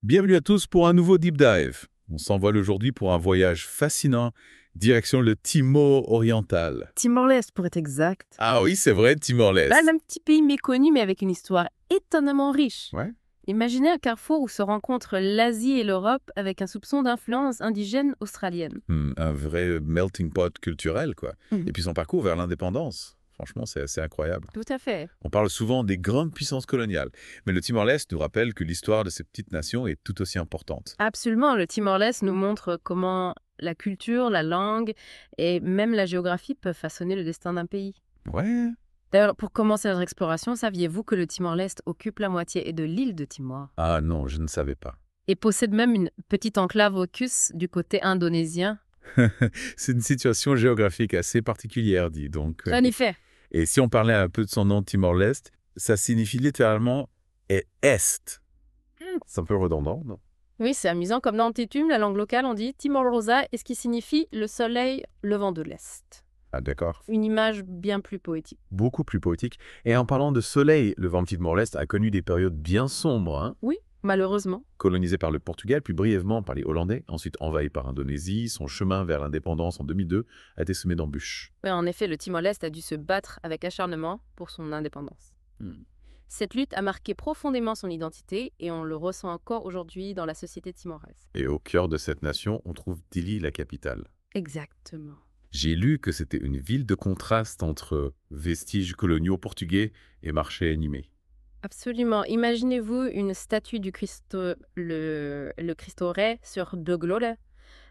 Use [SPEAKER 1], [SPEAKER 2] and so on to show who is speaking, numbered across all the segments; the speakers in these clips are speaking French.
[SPEAKER 1] Bienvenue à tous pour un nouveau Deep Dive. On s'envole aujourd'hui pour un voyage fascinant, direction le Timor oriental.
[SPEAKER 2] Timor-Leste, pour être exact.
[SPEAKER 1] Ah oui, c'est vrai, Timor-Leste.
[SPEAKER 2] Un petit pays méconnu, mais avec une histoire étonnamment riche.
[SPEAKER 1] Ouais.
[SPEAKER 2] Imaginez un carrefour où se rencontrent l'Asie et l'Europe avec un soupçon d'influence indigène australienne.
[SPEAKER 1] Un vrai melting pot culturel, quoi.
[SPEAKER 2] Mhm.
[SPEAKER 1] Et puis son parcours vers l'indépendance. Franchement, c'est assez incroyable.
[SPEAKER 2] Tout à fait.
[SPEAKER 1] On parle souvent des grandes puissances coloniales, mais le Timor-Leste nous rappelle que l'histoire de ces petites nations est tout aussi importante.
[SPEAKER 2] Absolument, le Timor-Leste nous montre comment la culture, la langue et même la géographie peuvent façonner le destin d'un pays.
[SPEAKER 1] Ouais.
[SPEAKER 2] D'ailleurs, pour commencer notre exploration, saviez-vous que le Timor-Leste occupe la moitié de l'île de Timor
[SPEAKER 1] Ah non, je ne savais pas.
[SPEAKER 2] et possède même une petite enclave AUKUS du côté indonésien?
[SPEAKER 1] C'est une situation géographique assez particulière, dit donc.
[SPEAKER 2] En effet.
[SPEAKER 1] Et si on parlait un peu de son nom Timor-Leste, ça signifie littéralement Est. C'est un peu redondant, non?
[SPEAKER 2] Oui, c'est amusant. Comme dans Tétume, la langue locale, on dit Timor Rosa, et ce qui signifie le soleil levant de l'Est.
[SPEAKER 1] Ah d'accord.
[SPEAKER 2] Une image bien plus poétique.
[SPEAKER 1] Beaucoup plus poétique. Et en parlant de soleil, le vent Timor-Leste a connu des périodes bien sombres, hein?
[SPEAKER 2] Oui, malheureusement.
[SPEAKER 1] Colonisé par le Portugal, puis brièvement par les Hollandais, ensuite envahi par l'Indonésie, son chemin vers l'indépendance en 2002 a été semé d'embûches.
[SPEAKER 2] Ouais, en effet, le Timor-Leste a dû se battre avec acharnement pour son indépendance. Cette lutte a marqué profondément son identité et on le ressent encore aujourd'hui dans la société timoraise.
[SPEAKER 1] Et au cœur de cette nation, on trouve Dili, la capitale.
[SPEAKER 2] Exactement.
[SPEAKER 1] J'ai lu que c'était une ville de contraste entre vestiges coloniaux portugais et marchés animés.
[SPEAKER 2] Absolument. Imaginez-vous une statue du Christ, le Cristo Rey sur De Glole,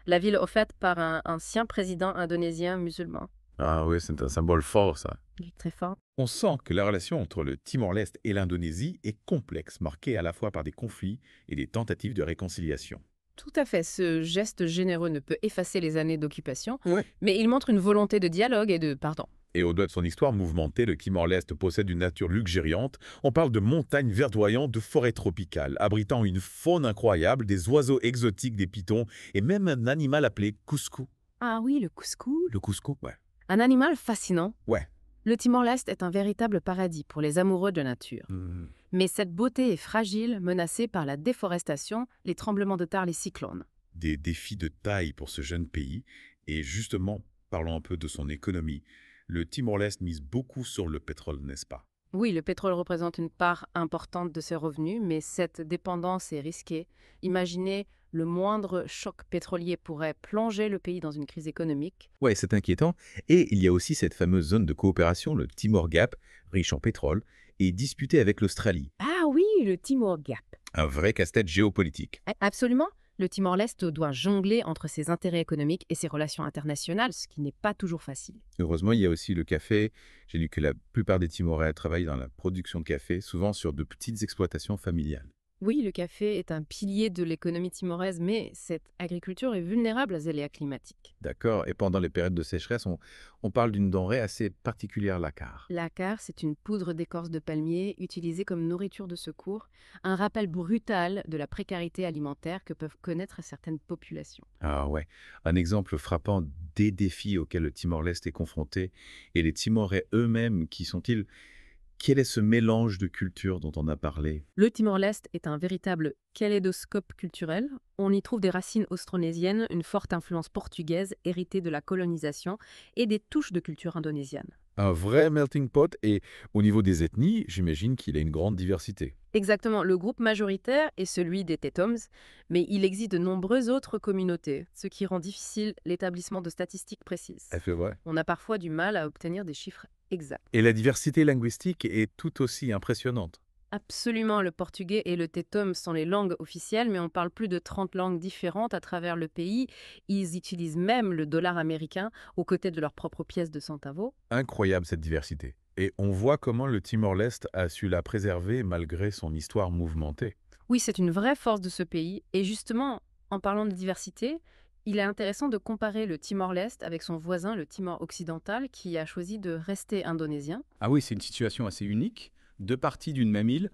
[SPEAKER 2] la ville offerte par un ancien président indonésien musulman.
[SPEAKER 1] Ah oui, c'est un symbole fort, ça.
[SPEAKER 2] Il est très fort.
[SPEAKER 1] On sent que la relation entre le Timor-Leste et l'Indonésie est complexe, marquée à la fois par des conflits et des tentatives de réconciliation.
[SPEAKER 2] Tout à fait. Ce geste généreux ne peut effacer les années d'occupation,
[SPEAKER 1] Ouais.
[SPEAKER 2] mais il montre une volonté de dialogue et de pardon.
[SPEAKER 1] Et au-delà de son histoire mouvementée, le Timor-Leste possède une nature luxuriante. On parle de montagnes verdoyantes, de forêts tropicales, abritant une faune incroyable, des oiseaux exotiques, des pitons, et même un animal appelé Cusco.
[SPEAKER 2] Ah oui, le couscous.
[SPEAKER 1] Le Cusco, ouais.
[SPEAKER 2] Un animal fascinant.
[SPEAKER 1] Ouais.
[SPEAKER 2] Le Timor-Leste est un véritable paradis pour les amoureux de nature.
[SPEAKER 1] Hmm.
[SPEAKER 2] Mais cette beauté est fragile, menacée par la déforestation, les tremblements de terre, les cyclones.
[SPEAKER 1] Des défis de taille pour ce jeune pays. Et justement, parlons un peu de son économie. Le Timor-Leste mise beaucoup sur le pétrole, n'est-ce pas?
[SPEAKER 2] Oui, le pétrole représente une part importante de ses revenus, mais cette dépendance est risquée. Imaginez, le moindre choc pétrolier pourrait plonger le pays dans une crise économique.
[SPEAKER 3] Ouais, c'est inquiétant. Et il y a aussi cette fameuse zone de coopération, le Timor Gap, riche en pétrole, et disputée avec l'Australie.
[SPEAKER 2] Ah oui, le Timor Gap.
[SPEAKER 3] Un vrai casse-tête géopolitique.
[SPEAKER 2] Absolument. Le Timor-Leste doit jongler entre ses intérêts économiques et ses relations internationales, ce qui n'est pas toujours facile.
[SPEAKER 3] Heureusement, il y a aussi le café. J'ai lu que la plupart des Timorais travaillent dans la production de café, souvent sur de petites exploitations familiales.
[SPEAKER 2] Oui, le café est un pilier de l'économie timoraise, mais cette agriculture est vulnérable aux aléas climatiques.
[SPEAKER 3] D'accord. Et pendant les périodes de sécheresse, on parle d'une denrée assez particulière, l'acar.
[SPEAKER 2] L'acar, c'est une poudre d'écorce de palmier utilisée comme nourriture de secours, un rappel brutal de la précarité alimentaire que peuvent connaître certaines populations.
[SPEAKER 3] Ah ouais. Un exemple frappant des défis auxquels le Timor-Leste est confronté. Et les Timorais eux-mêmes, qui sont-ils? Quel est ce mélange de cultures dont on a parlé?
[SPEAKER 2] Le Timor-Leste est un véritable kaléidoscope culturel. On y trouve des racines austronésiennes, une forte influence portugaise héritée de la colonisation et des touches de culture indonésienne.
[SPEAKER 1] Un vrai melting pot. Et au niveau des ethnies, j'imagine qu'il a une grande diversité.
[SPEAKER 2] Exactement, le groupe majoritaire est celui des Tetoms, mais il existe de nombreuses autres communautés, ce qui rend difficile l'établissement de statistiques précises.
[SPEAKER 1] C'est vrai.
[SPEAKER 2] On a parfois du mal à obtenir des chiffres exacts.
[SPEAKER 1] Et la diversité linguistique est tout aussi impressionnante.
[SPEAKER 2] Absolument, le portugais et le tetum sont les langues officielles, mais on parle plus de 30 langues différentes à travers le pays. Ils utilisent même le dollar américain aux côtés de leur propre pièce de centavo.
[SPEAKER 1] Incroyable cette diversité. Et on voit comment le Timor-Leste a su la préserver malgré son histoire mouvementée.
[SPEAKER 2] Oui, c'est une vraie force de ce pays. Et justement, en parlant de diversité, il est intéressant de comparer le Timor-Leste avec son voisin, le Timor occidental, qui a choisi de rester indonésien.
[SPEAKER 4] Ah oui, c'est une situation assez unique. Deux parties d'une même île,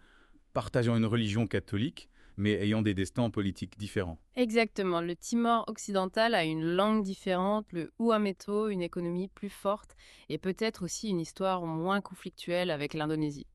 [SPEAKER 4] partageant une religion catholique, mais ayant des destins politiques différents.
[SPEAKER 2] Exactement, le Timor occidental a une langue différente, le Huameto, une économie plus forte et peut-être aussi une histoire moins conflictuelle avec l'Indonésie.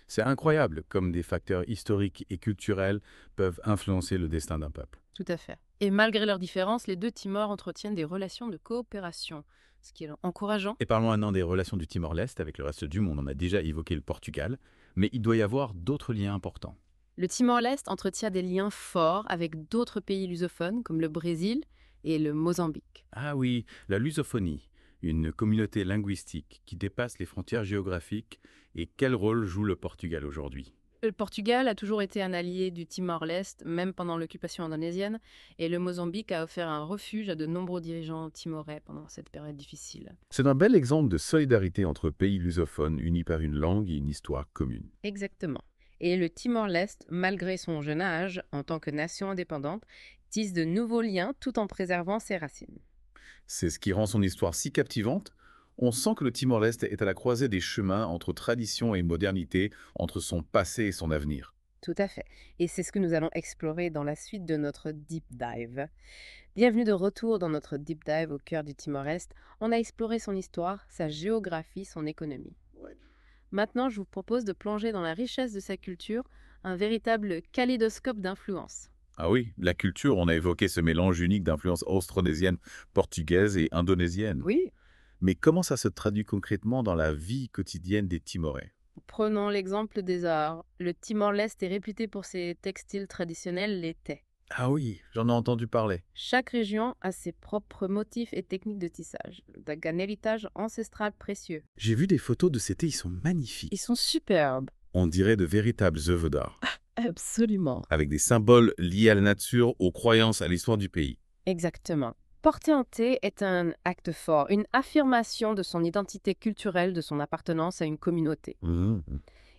[SPEAKER 4] C'est incroyable comme des facteurs historiques et culturels peuvent influencer le destin d'un peuple.
[SPEAKER 2] Tout à fait. Et malgré leurs différences, les deux Timors entretiennent des relations de coopération, ce qui est encourageant.
[SPEAKER 4] Et parlons maintenant des relations du Timor-Leste avec le reste du monde. On a déjà évoqué le Portugal, mais il doit y avoir d'autres liens importants.
[SPEAKER 2] Le Timor-Leste entretient des liens forts avec d'autres pays lusophones comme le Brésil et le Mozambique.
[SPEAKER 4] Ah oui, la lusophonie, une communauté linguistique qui dépasse les frontières géographiques. Et quel rôle joue le Portugal aujourd'hui?
[SPEAKER 2] Le Portugal a toujours été un allié du Timor-Leste, même pendant l'occupation indonésienne, et le Mozambique a offert un refuge à de nombreux dirigeants timorais pendant cette période difficile.
[SPEAKER 1] C'est un bel exemple de solidarité entre pays lusophones unis par une langue et une histoire commune.
[SPEAKER 2] Exactement. Et le Timor-Leste, malgré son jeune âge, en tant que nation indépendante, tisse de nouveaux liens tout en préservant ses racines.
[SPEAKER 1] C'est ce qui rend son histoire si captivante. On sent que le Timor-Leste est à la croisée des chemins entre tradition et modernité, entre son passé et son avenir.
[SPEAKER 2] Tout à fait. Et c'est ce que nous allons explorer dans la suite de notre Deep Dive. Bienvenue de retour dans notre Deep Dive au cœur du Timor-Est. On a exploré son histoire, sa géographie, son économie. Maintenant, je vous propose de plonger dans la richesse de sa culture, un véritable kaléidoscope d'influences.
[SPEAKER 1] Ah oui, la culture, on a évoqué ce mélange unique d'influences austronésiennes, portugaises et indonésiennes.
[SPEAKER 2] Oui.
[SPEAKER 1] Mais comment ça se traduit concrètement dans la vie quotidienne des Timorais?
[SPEAKER 2] Prenons l'exemple des arts. Le Timor-Leste est réputé pour ses textiles traditionnels, les tais.
[SPEAKER 1] Ah oui, j'en ai entendu parler.
[SPEAKER 2] Chaque région a ses propres motifs et techniques de tissage, d'un héritage ancestral précieux.
[SPEAKER 1] J'ai vu des photos de ces thés, ils sont magnifiques.
[SPEAKER 2] Ils sont superbes.
[SPEAKER 1] On dirait de véritables œuvres d'art,
[SPEAKER 2] Absolument.
[SPEAKER 1] avec des symboles liés à la nature, aux croyances, à l'histoire du pays.
[SPEAKER 2] Exactement. Porter un thé est un acte fort, une affirmation de son identité culturelle, de son appartenance à une communauté.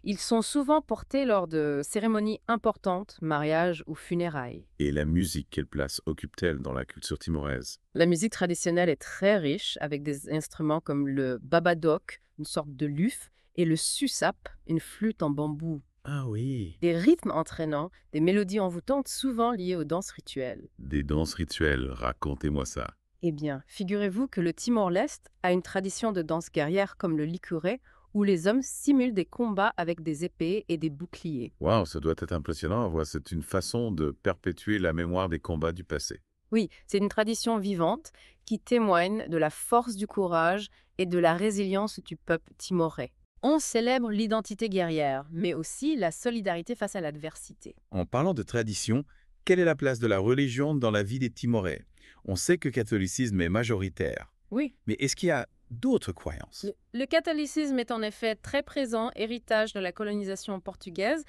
[SPEAKER 2] Ils sont souvent portés lors de cérémonies importantes, mariages ou funérailles.
[SPEAKER 1] Et la musique, quelle place occupe-t-elle dans la culture timoraise?
[SPEAKER 2] La musique traditionnelle est très riche, avec des instruments comme le babadok, une sorte de luth, et le susap, une flûte en bambou.
[SPEAKER 1] Ah oui.
[SPEAKER 2] Des rythmes entraînants, des mélodies envoûtantes souvent liées aux danses rituelles.
[SPEAKER 1] Des danses rituelles, racontez-moi ça.
[SPEAKER 2] Eh bien, figurez-vous que le Timor-Leste a une tradition de danse guerrière comme le likuré, où les hommes simulent des combats avec des épées et des boucliers.
[SPEAKER 1] Waouh, ça doit être impressionnant à voir. C'est une façon de perpétuer la mémoire des combats du passé.
[SPEAKER 2] Oui, c'est une tradition vivante qui témoigne de la force du courage et de la résilience du peuple timorais. On célèbre l'identité guerrière, mais aussi la solidarité face à l'adversité.
[SPEAKER 1] En parlant de tradition, quelle est la place de la religion dans la vie des Timorais? On sait que le catholicisme est majoritaire.
[SPEAKER 2] Oui,
[SPEAKER 1] Mais est-ce qu'il y a d'autres croyances?
[SPEAKER 2] le catholicisme est en effet très présent, héritage de la colonisation portugaise,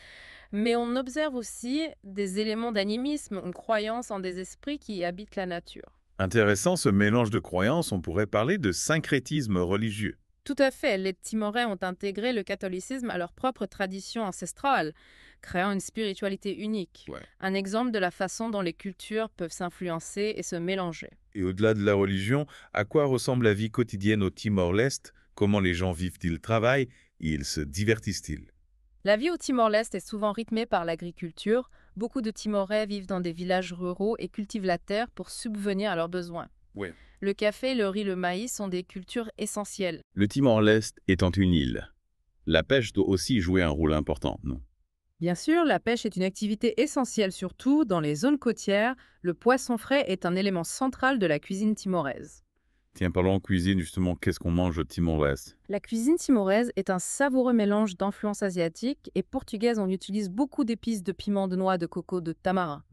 [SPEAKER 2] mais on observe aussi des éléments d'animisme, une croyance en des esprits qui habitent la nature.
[SPEAKER 1] Intéressant ce mélange de croyances, on pourrait parler de syncrétisme religieux.
[SPEAKER 2] Tout à fait, les Timorais ont intégré le catholicisme à leur propre tradition ancestrale, créant une spiritualité unique.
[SPEAKER 1] Ouais.
[SPEAKER 2] Un exemple de la façon dont les cultures peuvent s'influencer et se mélanger.
[SPEAKER 1] Et au-delà de la religion, à quoi ressemble la vie quotidienne au Timor-Leste? Comment les gens vivent-ils, travaillent? Ils se divertissent-ils?
[SPEAKER 2] La vie au Timor-Leste est souvent rythmée par l'agriculture. Beaucoup de Timorais vivent dans des villages ruraux et cultivent la terre pour subvenir à leurs besoins.
[SPEAKER 1] Ouais.
[SPEAKER 2] Le café, le riz, le maïs sont des cultures essentielles.
[SPEAKER 1] Le Timor-Leste étant une île, la pêche doit aussi jouer un rôle important, non?
[SPEAKER 2] Bien sûr, la pêche est une activité essentielle, surtout dans les zones côtières. Le poisson frais est un élément central de la cuisine timoraise.
[SPEAKER 1] Tiens, parlons en cuisine, justement, qu'est-ce qu'on mange au Timor-Leste?
[SPEAKER 2] La cuisine timoraise est un savoureux mélange d'influences asiatiques et portugaises. On utilise beaucoup d'épices, de piment, de noix, de coco, de tamarin.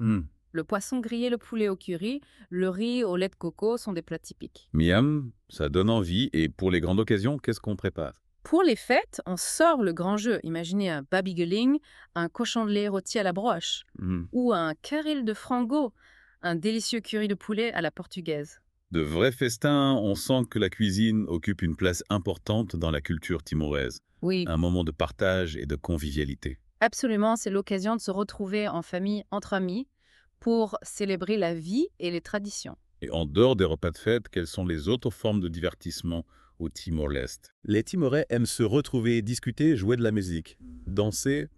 [SPEAKER 2] Le poisson grillé, le poulet au curry, le riz au lait de coco sont des plats typiques.
[SPEAKER 1] Miam, ça donne envie. Et pour les grandes occasions, qu'est-ce qu'on prépare?
[SPEAKER 2] Pour les fêtes, on sort le grand jeu. Imaginez un babigeling, un cochon de lait rôti à la broche, ou un caril de frango, un délicieux curry de poulet à la portugaise.
[SPEAKER 1] De vrais festins, on sent que la cuisine occupe une place importante dans la culture timoraise.
[SPEAKER 2] Oui,
[SPEAKER 1] Un moment de partage et de convivialité.
[SPEAKER 2] absolument, c'est l'occasion de se retrouver en famille, entre amis, pour célébrer la vie et les traditions.
[SPEAKER 1] Et en dehors des repas de fête, quelles sont les autres formes de divertissement au Timor-Leste? Les Timorais aiment se retrouver, discuter, jouer de la musique. Danser,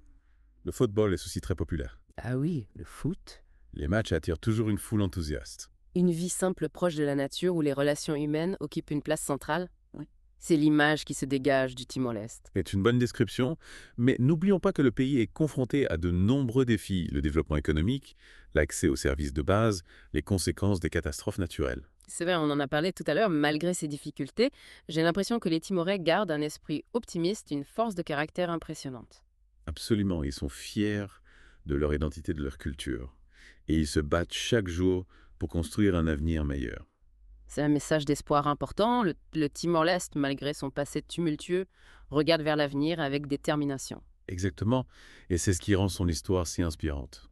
[SPEAKER 1] le football est aussi très populaire.
[SPEAKER 2] Ah oui, le foot.
[SPEAKER 1] Les matchs attirent toujours une foule enthousiaste.
[SPEAKER 2] Une vie simple proche de la nature où les relations humaines occupent une place centrale. C'est l'image qui se dégage du Timor-Leste.
[SPEAKER 1] C'est une bonne description, mais n'oublions pas que le pays est confronté à de nombreux défis, le développement économique, l'accès aux services de base, les conséquences des catastrophes naturelles.
[SPEAKER 2] C'est vrai, on en a parlé tout à l'heure, malgré ces difficultés, j'ai l'impression que les Timorais gardent un esprit optimiste, une force de caractère impressionnante.
[SPEAKER 1] Absolument, ils sont fiers de leur identité, de leur culture, et ils se battent chaque jour pour construire un avenir meilleur.
[SPEAKER 2] C'est un message d'espoir important. Le Timor-Leste, malgré son passé tumultueux, regarde vers l'avenir avec détermination.
[SPEAKER 1] Exactement, et c'est ce qui rend son histoire si inspirante.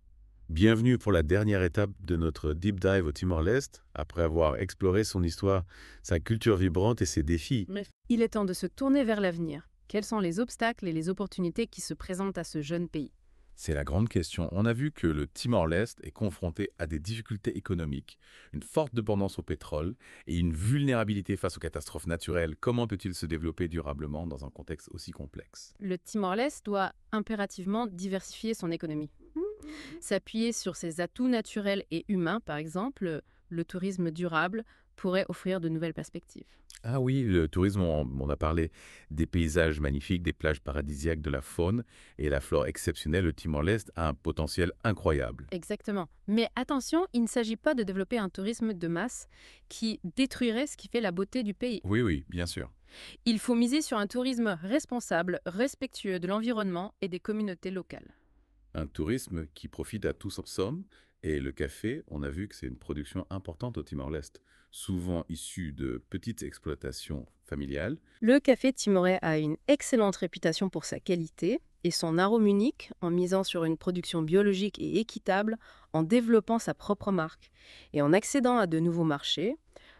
[SPEAKER 1] Bienvenue pour la dernière étape de notre deep dive au Timor-Leste, après avoir exploré son histoire, sa culture vibrante et ses défis.
[SPEAKER 2] Il est temps de se tourner vers l'avenir. Quels sont les obstacles et les opportunités qui se présentent à ce jeune pays?
[SPEAKER 4] C'est la grande question. On a vu que le Timor-Leste est confronté à des difficultés économiques, une forte dépendance au pétrole et une vulnérabilité face aux catastrophes naturelles. Comment peut-il se développer durablement dans un contexte aussi complexe?
[SPEAKER 2] Le Timor-Leste doit impérativement diversifier son économie. S'appuyer sur ses atouts naturels et humains, par exemple, le tourisme durable pourrait offrir de nouvelles perspectives.
[SPEAKER 1] Ah oui, le tourisme, on a parlé des paysages magnifiques, des plages paradisiaques, de la faune et la flore exceptionnelle. Le Timor-Leste a un potentiel incroyable.
[SPEAKER 2] Exactement. Mais attention, il ne s'agit pas de développer un tourisme de masse qui détruirait ce qui fait la beauté du pays.
[SPEAKER 4] Oui, bien sûr.
[SPEAKER 2] Il faut miser sur un tourisme responsable, respectueux de l'environnement et des communautés locales.
[SPEAKER 1] Un tourisme qui profite à tous en somme. Et le café, on a vu que c'est une production importante au Timor-Leste, souvent issue de petites exploitations familiales.
[SPEAKER 2] Le café timorais a une excellente réputation pour sa qualité et son arôme unique en misant sur une production biologique et équitable, en développant sa propre marque et en accédant à de nouveaux marchés.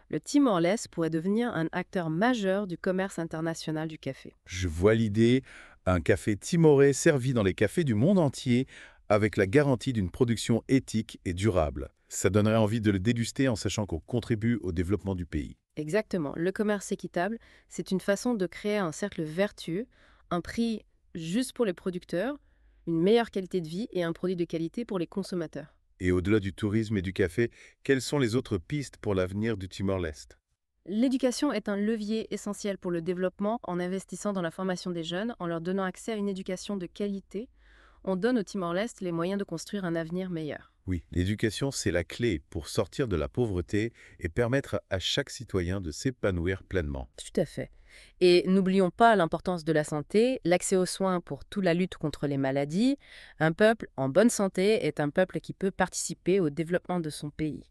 [SPEAKER 2] Le Timor-Leste pourrait devenir un acteur majeur du commerce international du café.
[SPEAKER 1] Je vois l'idée, un café timorais servi dans les cafés du monde entier avec la garantie d'une production éthique et durable. Ça donnerait envie de le déguster en sachant qu'on contribue au développement du pays.
[SPEAKER 2] Exactement. Le commerce équitable, c'est une façon de créer un cercle vertueux, un prix juste pour les producteurs, une meilleure qualité de vie et un produit de qualité pour les consommateurs.
[SPEAKER 1] Et au-delà du tourisme et du café, quelles sont les autres pistes pour l'avenir du Timor-Leste?
[SPEAKER 2] L'éducation est un levier essentiel pour le développement en investissant dans la formation des jeunes, en leur donnant accès à une éducation de qualité. On donne au Timor-Leste les moyens de construire un avenir meilleur.
[SPEAKER 1] Oui, l'éducation, c'est la clé pour sortir de la pauvreté et permettre à chaque citoyen de s'épanouir pleinement.
[SPEAKER 2] Tout à fait. Et n'oublions pas l'importance de la santé, l'accès aux soins pour toute la lutte contre les maladies. Un peuple en bonne santé est un peuple qui peut participer au développement de son pays.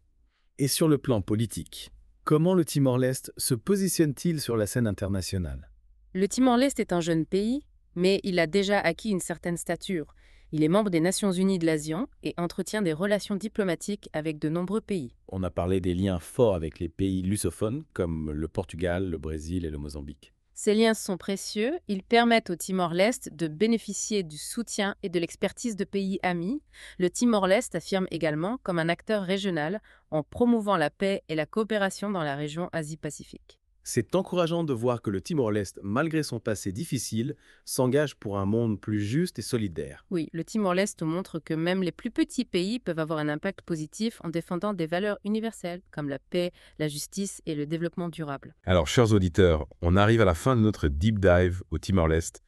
[SPEAKER 5] Et sur le plan politique, comment le Timor-Leste se positionne-t-il sur la scène internationale?
[SPEAKER 2] Le Timor-Leste est un jeune pays, mais il a déjà acquis une certaine stature. Il est membre des Nations Unies de l'ASEAN et entretient des relations diplomatiques avec de nombreux pays.
[SPEAKER 5] On a parlé des liens forts avec les pays lusophones comme le Portugal, le Brésil et le Mozambique.
[SPEAKER 2] Ces liens sont précieux, ils permettent au Timor-Leste de bénéficier du soutien et de l'expertise de pays amis. Le Timor-Leste affirme également comme un acteur régional en promouvant la paix et la coopération dans la région Asie-Pacifique.
[SPEAKER 5] C'est encourageant de voir que le Timor-Leste, malgré son passé difficile, s'engage pour un monde plus juste et solidaire.
[SPEAKER 2] Oui, le Timor-Leste montre que même les plus petits pays peuvent avoir un impact positif en défendant des valeurs universelles comme la paix, la justice et le développement durable.
[SPEAKER 1] Alors, chers auditeurs, on arrive à la fin de notre deep dive au Timor-Leste.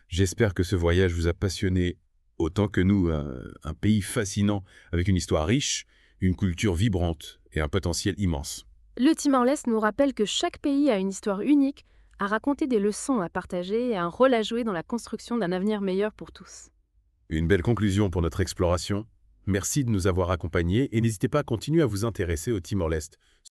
[SPEAKER 1] J'espère que ce voyage vous a passionné autant que nous, un pays fascinant avec une histoire riche, une culture vibrante et un potentiel immense.
[SPEAKER 2] Le Timor-Leste nous rappelle que chaque pays a une histoire unique, à raconter des leçons à partager et un rôle à jouer dans la construction d'un avenir meilleur pour tous.
[SPEAKER 1] Une belle conclusion pour notre exploration. Merci de nous avoir accompagnés et n'hésitez pas à continuer à vous intéresser au Timor-Leste.